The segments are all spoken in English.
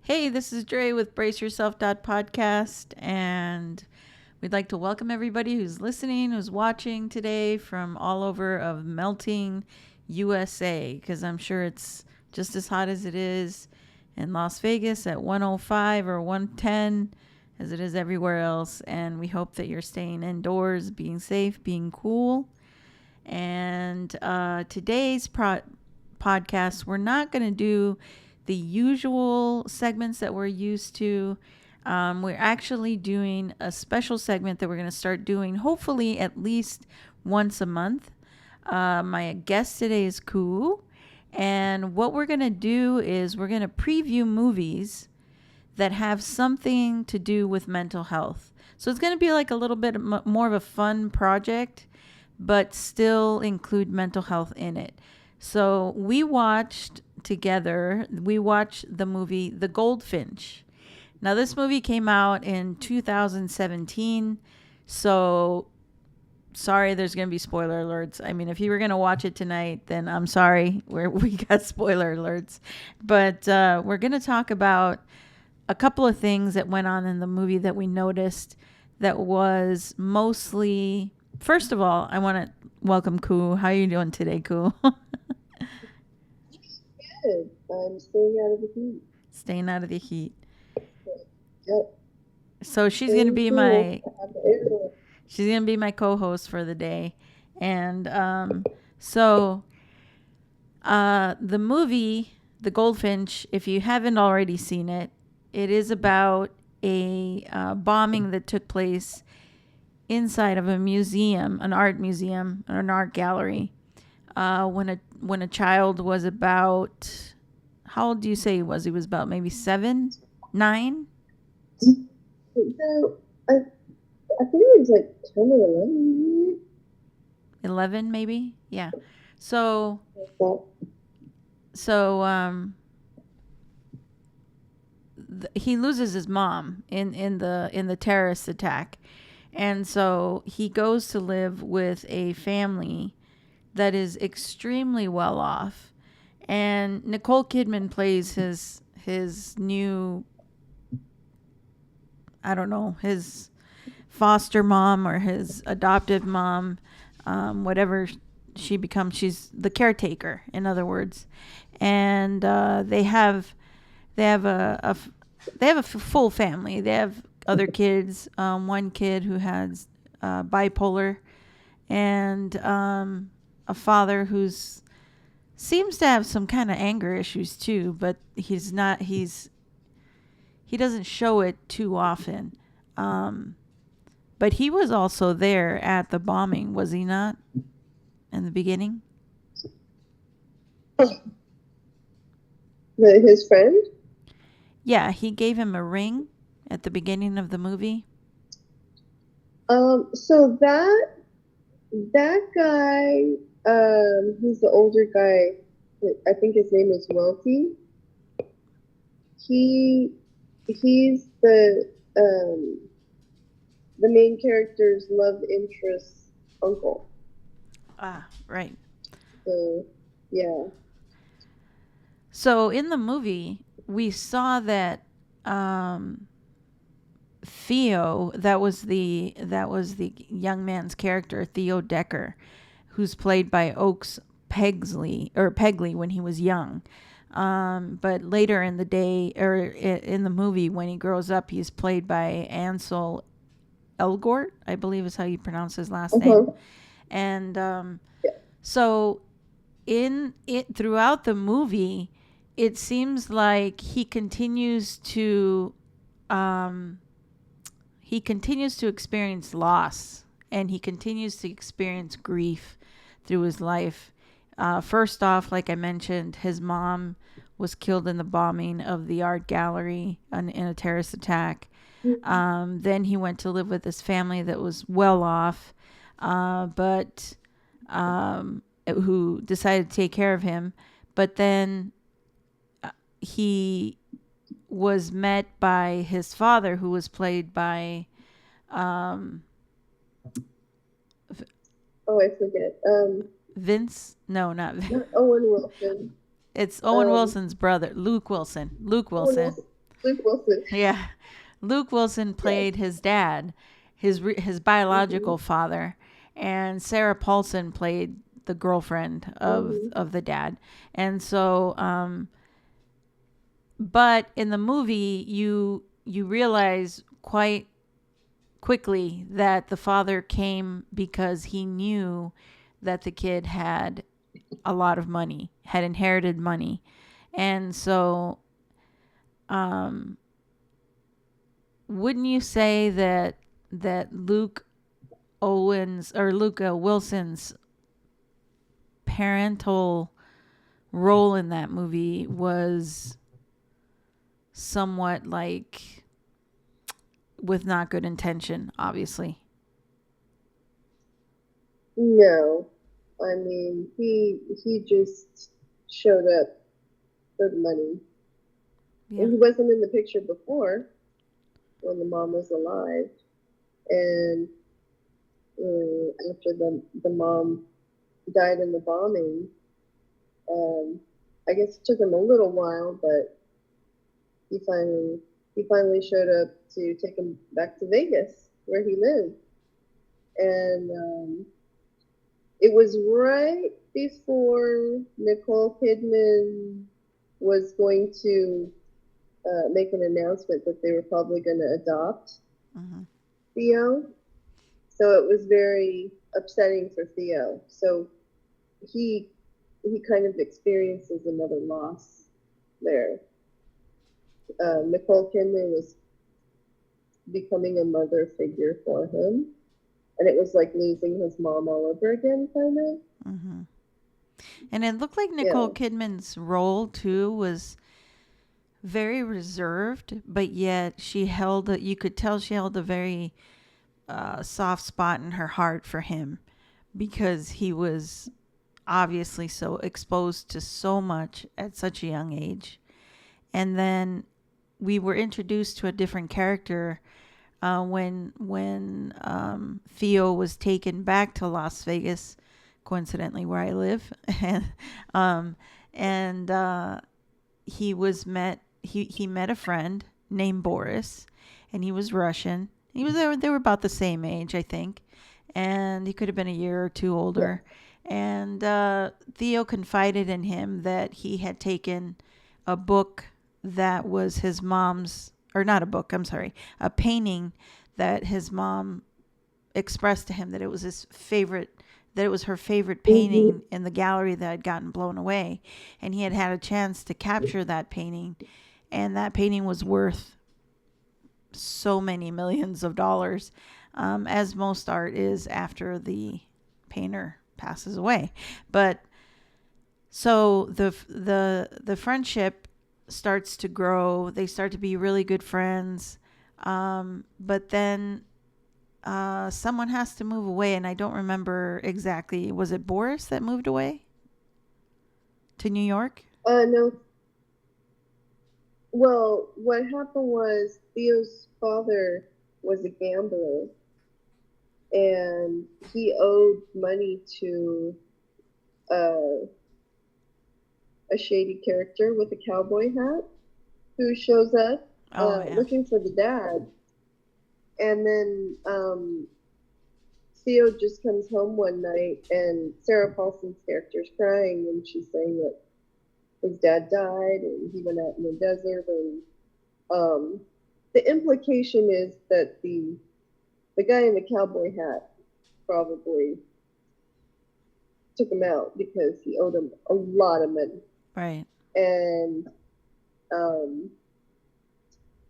Hey, this is Dre with BraceYourself.Podcast, and we'd like to welcome everybody who's listening, who's watching today from all over of melting USA, because I'm sure it's just as hot as it is in Las Vegas at 105 or 110 as it is everywhere else, and we hope that you're staying indoors, being safe, being cool. And today's podcast, we're not going to do the usual segments that we're used to. We're actually doing a special segment that we're going to start doing hopefully at least once a month. My guest today is Koo. And what we're going to do is we're going to preview movies that have something to do with mental health. So it's going to be like a little bit more of a fun project, but still include mental health in it. So we watched the movie The Goldfinch. Now, this movie came out in 2017. So sorry, there's going to be spoiler alerts. I mean, if you were going to watch it tonight, then I'm sorry. We got spoiler alerts. But we're going to talk about a couple of things that went on in the movie that we noticed that was mostly... First of all, I want to welcome Koo. How are you doing today, Koo? Good. I'm staying out of the heat. Staying out of the heat. Yep. So she's Staying gonna be cool. my co-host for the day, and so the movie The Goldfinch. If you haven't already seen it, it is about a bombing that took place inside of a museum, an art museum, or an art gallery. When a child was about, how old do you say he was? He was about maybe 7, 9. No, I think it was like 10 or 11. 11 maybe. Yeah. So Like he loses his mom in the terrorist attack, and so he goes to live with a family that is extremely well off, and Nicole Kidman plays his new, I don't know, his foster mom or his adoptive mom, whatever she becomes. She's the caretaker, in other words, and they have a full family. They have other kids. One kid who has bipolar, and a father who's seems to have some kind of anger issues too, but he doesn't show it too often. But he was also there at the bombing, was he not? In the beginning? his friend? Yeah, he gave him a ring at the beginning of the movie. So that guy, who's the older guy, I think his name is Wealthy. He's the main character's love interest uncle. Ah, right. So yeah. So in the movie, we saw that Theo, that was the young man's character, Theo Decker, who's played by Oaks Pegley when he was young. But later in the day, or in the movie, when he grows up, he's played by Ansel Elgort, I believe is how you pronounce his last name. And Yeah. so in it throughout the movie, it seems like he continues to experience loss, and he continues to experience grief through his life. First off, like I mentioned, his mom was killed in the bombing of the art gallery in a terrorist attack. Then he went to live with his family that was well off, but who decided to take care of him. But then he was met by his father, who was played by I forget. Vince. No, not Vince. Not Owen Wilson. It's Owen Wilson's brother, Luke Wilson. Owen Wilson. Luke Wilson. Yeah. Luke Wilson Yes. played his dad, his biological father, and Sarah Paulson played the girlfriend Mm-hmm. of the dad. And so but in the movie you realize quite quickly that the father came because he knew that the kid had a lot of money, had inherited money. And so um wouldn't you say that Luke Wilson's parental role in that movie was somewhat like with not good intention, obviously. No, I mean he just showed up for the money. Yeah. And he wasn't in the picture before when the mom was alive, and after the mom died in the bombing, um, I guess it took him a little while, but he finally he finally showed up to take him back to Vegas where he lived, and it was right before Nicole Kidman was going to make an announcement that they were probably going to adopt Mm-hmm. Theo. So it was very upsetting for Theo. So he he kind of experiences another loss there. Nicole Kidman was becoming a mother figure for him, and it was like losing his mom all over again, kind of. Mm-hmm. And it looked like Nicole Yeah. Kidman's role too was very reserved, but yet you could tell she held a very soft spot in her heart for him because he was obviously so exposed to so much at such a young age. And then we were introduced to a different character when Theo was taken back to Las Vegas, coincidentally where I live, um, and he met a friend named Boris, and he was Russian. He was there. They were about the same age, I think, and he could have been a year or two Yeah. older. And Theo confided in him that he had taken a book that was his mom's, or not a book, I'm sorry, a painting that his mom expressed to him that it was his favorite, that it was her favorite Mm-hmm. painting in the gallery that had gotten blown away. And he had had a chance to capture that painting, and that painting was worth so many millions of dollars, as most art is after the painter passes away. But so the friendship starts to grow. They start to be really good friends. But then someone has to move away, and I don't remember exactly. Was it Boris that moved away to New York? No. Well, what happened was Theo's father was a gambler, and he owed money to uh, a shady character with a cowboy hat who shows up Oh yeah. looking for the dad. And then Theo just comes home one night, and Sarah Paulson's character is crying, and she's saying that his dad died, and he went out in the desert, and the implication is that the guy in the cowboy hat probably took him out because he owed him a lot of money. Right. And um,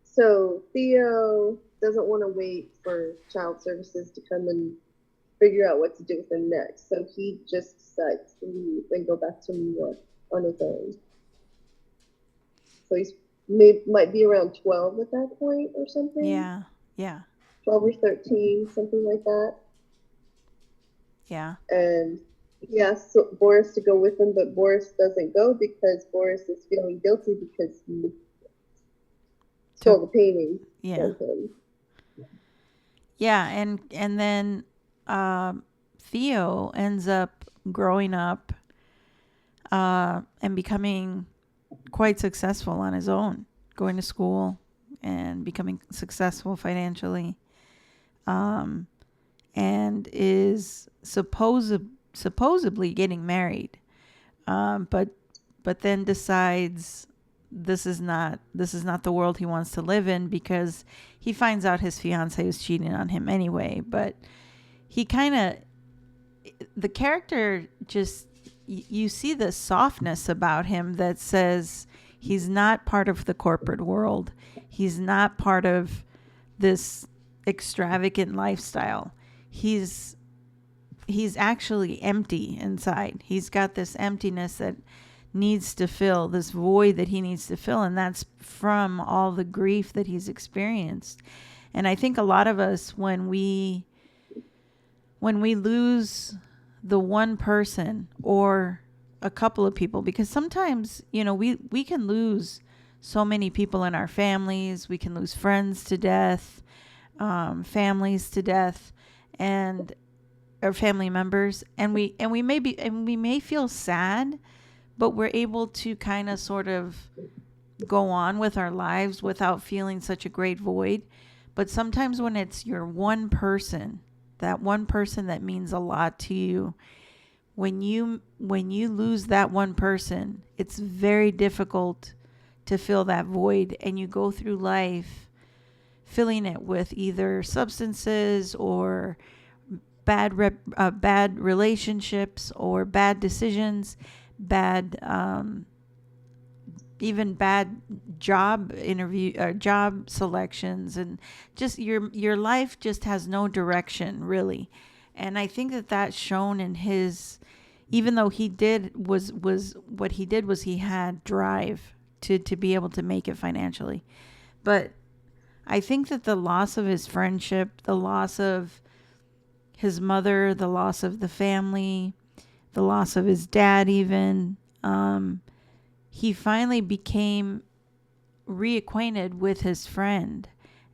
so Theo doesn't want to wait for child services to come and figure out what to do with him next. So he just decides to leave and go back to New York on his own. So he's might be around 12 at that point or something. Yeah. Yeah. 12 or 13, something like that. Yeah. And he asks Boris to go with him, but Boris doesn't go because Boris is feeling guilty because he stole the painting Yeah. from him. Yeah, and then Theo ends up growing up and becoming quite successful on his own, going to school and becoming successful financially, and is supposedly getting married, but then decides this is not the world he wants to live in, because he finds out his fiance is cheating on him anyway. But he kind of, the character just, you see the softness about him that says he's not part of the corporate world. He's not part of this extravagant lifestyle. He's actually empty inside. He's got this emptiness that needs to fill, this void that he needs to fill, and that's from all the grief that he's experienced. And I think a lot of us, when we lose the one person or a couple of people, because sometimes, we can lose so many people in our families. We can lose friends to death, families to death, and our family members, and we may feel sad, but we're able to kind of sort of go on with our lives without feeling such a great void. But sometimes when it's your one person, that one person that means a lot to you, when you lose that one person, it's very difficult to fill that void, and you go through life filling it with either substances or bad relationships or bad decisions, bad even bad job selections, and just your life just has no direction, really. And I think that that's shown in his, even though he had drive to be able to make it financially. But I think that the loss of his friendship, the loss of his mother, the loss of the family, the loss of his dad even, he finally became reacquainted with his friend.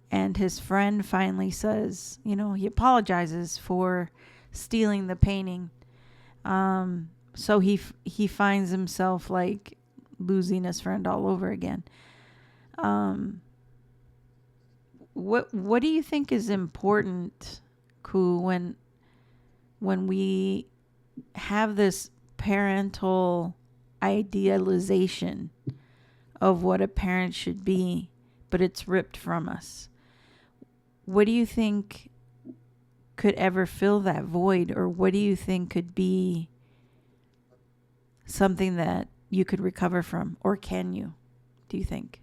And his friend finally says, he apologizes for stealing the painting. So he finds himself like losing his friend all over again. What do you think is important, Ku, when we have this parental idealization of what a parent should be, but it's ripped from us? What do you think could ever fill that void, or what do you think could be something that you could recover from, or can you, do you think?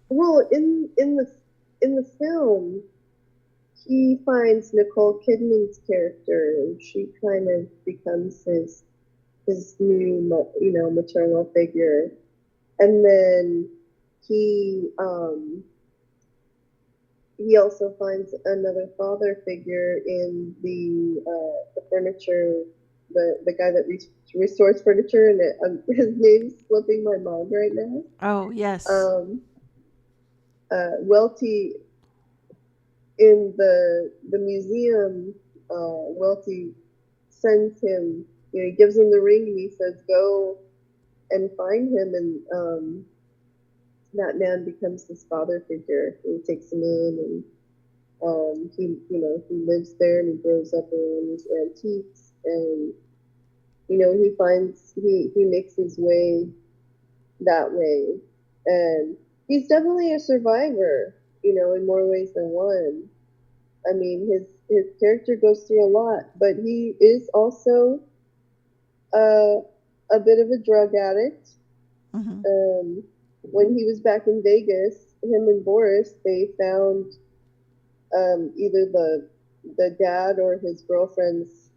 Well, in the film, he finds Nicole Kidman's character, and she kind of becomes his new, maternal figure. And then he also finds another father figure in the furniture, the guy that restores furniture, and his name's slipping my mind right now. Oh, yes. Welty, in the museum, Welty sends him, he gives him the ring, and he says, go and find him, and that man becomes his father figure. He takes him in, and he lives there, and he grows up around these antiques, and he makes his way that way, and he's definitely a survivor, in more ways than one. I mean, his character goes through a lot, but he is also a bit of a drug addict. Mm-hmm. When he was back in Vegas, him and Boris, they found either the dad or his girlfriend's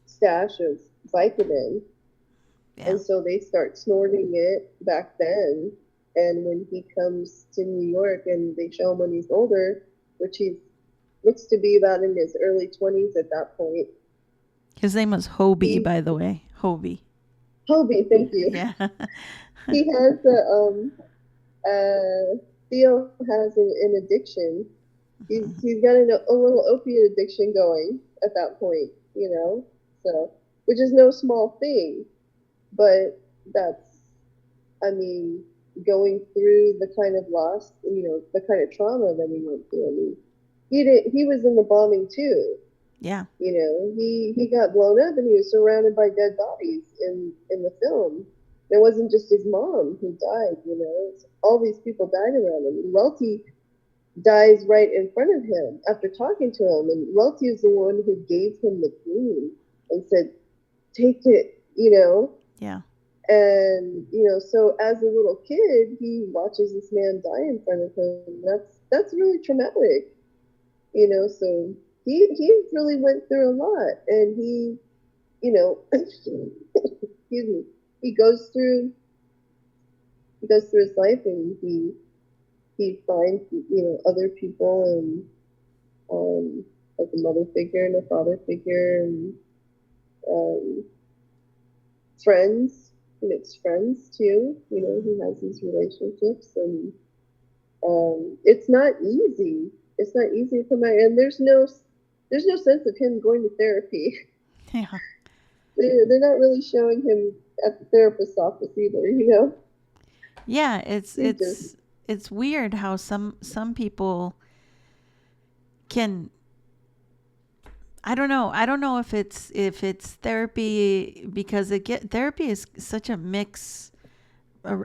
stash of Vicodin. Yeah. And so they start snorting it back then. And when he comes to New York and they show him when he's older, which he looks to be about in his early 20s at that point. His name was Hobie, by the way. Hobie, thank you. Yeah. He has Theo has an addiction. He's got a little opiate addiction going at that point, so, which is no small thing, but that's, I mean, going through the kind of loss, the kind of trauma that he went through. I mean, he was in the bombing too. Yeah. He got blown up and he was surrounded by dead bodies in the film. It wasn't just his mom who died, all these people died around him. And Welty dies right in front of him after talking to him, and Welty is the one who gave him the queen and said, "Take it," Yeah. And so as a little kid, he watches this man die in front of him. That's really traumatic, So he really went through a lot, and excuse me, he goes through his life, and he finds other people, and like a mother figure and a father figure, and um, friends. He makes friends too. He has these relationships, and it's not easy. It's not easy for my, and there's no sense of him going to therapy. Yeah. They're not really showing him at the therapist's office either. Yeah, He just it's weird how some people can, I don't know. I don't know if it's therapy, because therapy is such a mix,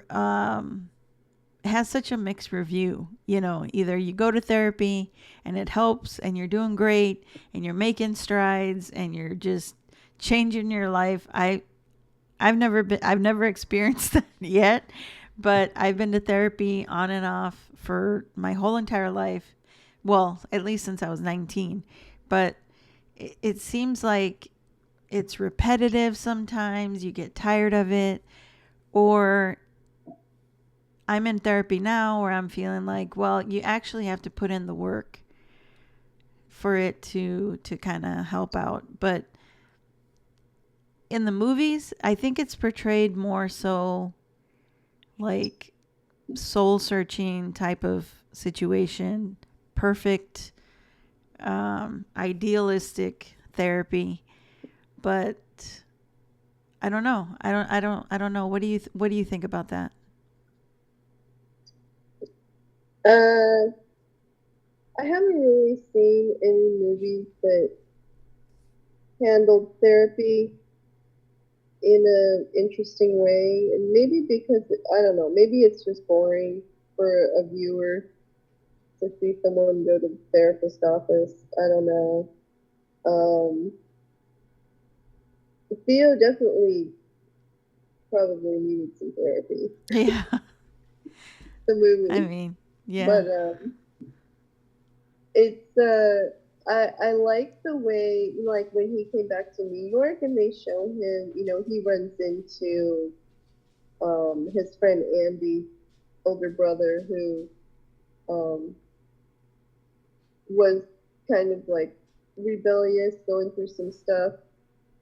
um has such a mixed review. Either you go to therapy and it helps and you're doing great and you're making strides and you're just changing your life. I've never experienced that yet, but I've been to therapy on and off for my whole entire life. Well, at least since I was 19. But it seems like it's repetitive sometimes. You get tired of it. Or I'm in therapy now where I'm feeling like, well, you actually have to put in the work for it to kind of help out. But in the movies, I think it's portrayed more so like soul searching type of situation, perfect, idealistic therapy. But I don't know. I don't know. What do you think about that? I haven't really seen any movies that handled therapy in an interesting way, and maybe because I don't know, maybe it's just boring for a viewer to see someone go to the therapist office. I don't know. Um, Theo definitely probably needed some therapy. Yeah. The I movie, mean, yeah. but it's I like the way, like when he came back to New York and they show him, he runs into his friend Andy, older brother, who um was kind of like rebellious, going through some stuff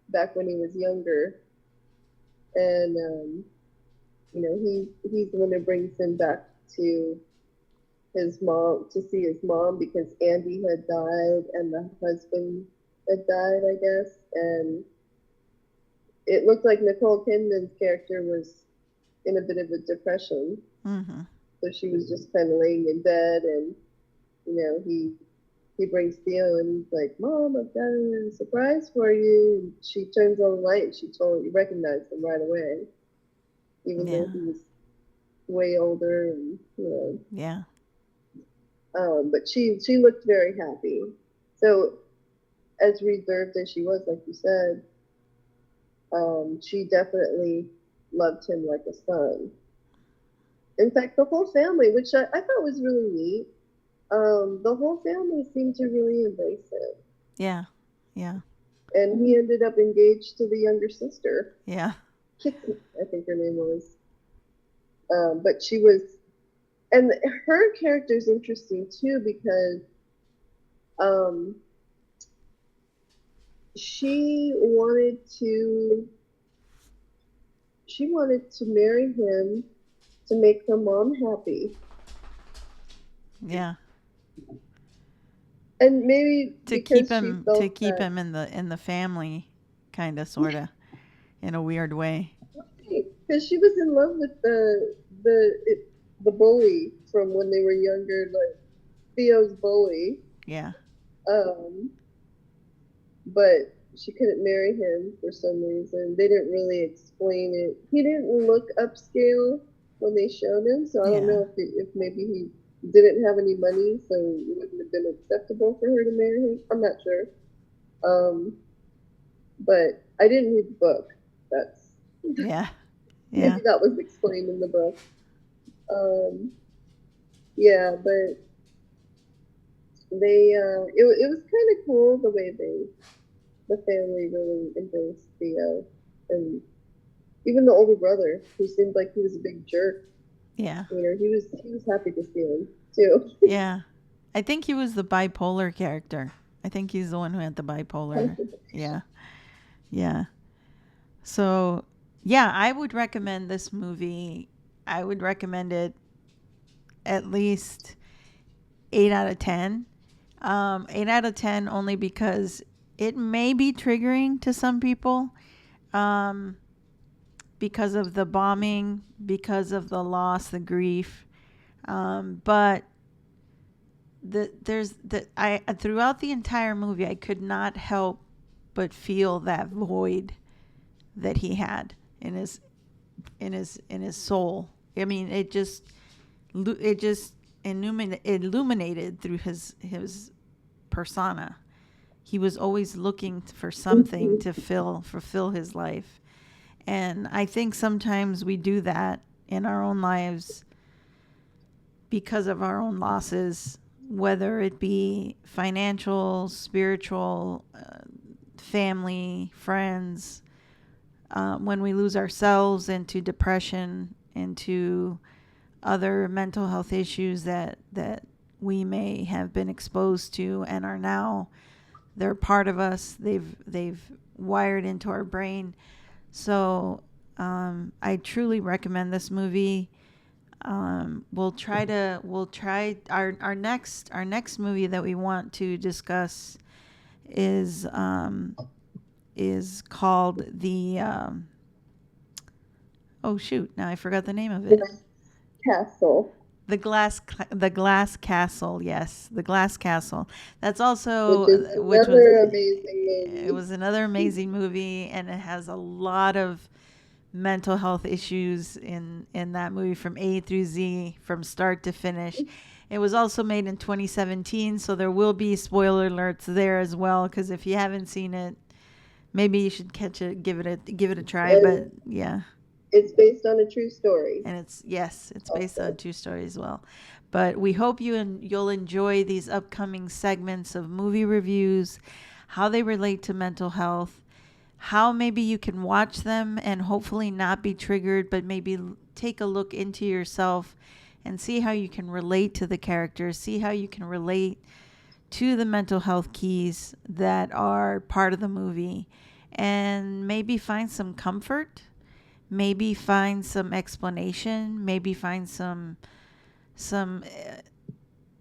back when he was younger, and he's the one who brings him back to his mom, to see his mom, because Andy had died and the husband had died, I guess, and it looked like Nicole Kidman's character was in a bit of a depression. Mm-hmm. So she was just kind of laying in bed, and he brings Theo, and he's like, "Mom, I've got a surprise for you." And she turns on the light, and she totally recognized him right away, even though Yeah. he was way older, and Yeah. But she looked very happy. So as reserved as she was, like you said, she definitely loved him like a son. In fact, the whole family, which I thought was really neat, the whole family seemed to really embrace him. Yeah. Yeah. And he ended up engaged to the younger sister. Yeah. Kitty, I think her name was. But she was, and her character is interesting too, because um, she wanted to marry him to make her mom happy. Yeah. And maybe To keep because she him felt that, in the family, kind of, sorta, in a weird way. because she was in love with the bully from when they were younger, like Theo's bully. Yeah. Um, but she couldn't marry him for some reason. They didn't really explain it. He didn't look upscale when they showed him, so I don't Yeah. know if maybe he didn't have any money, so it wouldn't have been acceptable for her to marry him. I'm not sure. But I didn't read the book. That's Yeah. Yeah. maybe that was explained in the book. Yeah, but it was kind of cool the way the family really embraced Theo, and even the older brother, who seemed like he was a big jerk. Yeah. He was happy to see him too. Yeah. I think he was the bipolar character. I think he's the one who had the bipolar. Yeah. Yeah. So, yeah, I would recommend this movie. I would recommend it at least 8 out of 10. 8 out of 10 only because it may be triggering to some people, because of the bombing, because of the loss, the grief. But I throughout the entire movie, I could not help but feel that void that he had in his soul. I mean, it just illuminated through his persona. He was always looking for something to fulfill his life. And I think sometimes we do that in our own lives because of our own losses, whether it be financial, spiritual, family, friends. When we lose ourselves into depression, into other mental health issues that we may have been exposed to and are now, they're part of us. They've wired into our brain. So I truly recommend this movie. We'll try our next movie that we want to discuss is called the oh shoot, now I forgot the name of it. Castle. The Glass Castle. Yes, The Glass Castle. That's also which was another amazing movie. It was another amazing movie, and it has a lot of mental health issues in that movie from A through Z, from start to finish. It was also made in 2017, so there will be spoiler alerts there as well, because if you haven't seen it, maybe you should catch it, give it a try. And but yeah, it's based on a true story. And it's based on a true story as well. But we hope you'll enjoy these upcoming segments of movie reviews, how they relate to mental health, how maybe you can watch them and hopefully not be triggered, but maybe take a look into yourself and see how you can relate to the characters, see how you can relate to the mental health keys that are part of the movie, and maybe find some comfort, maybe find some explanation, maybe find some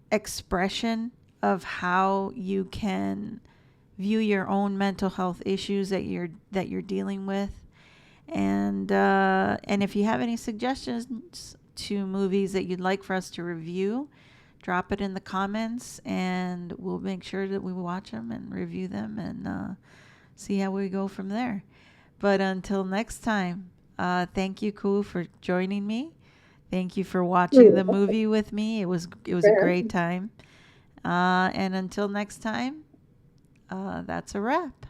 expression of how you can view your own mental health issues that you're dealing with. And if you have any suggestions to movies that you'd like for us to review, drop it in the comments, and we'll make sure that we watch them and review them and see how we go from there. But until next time, thank you, Ku, for joining me. Thank you for watching the movie with me. It was a great time. And until next time, that's a wrap.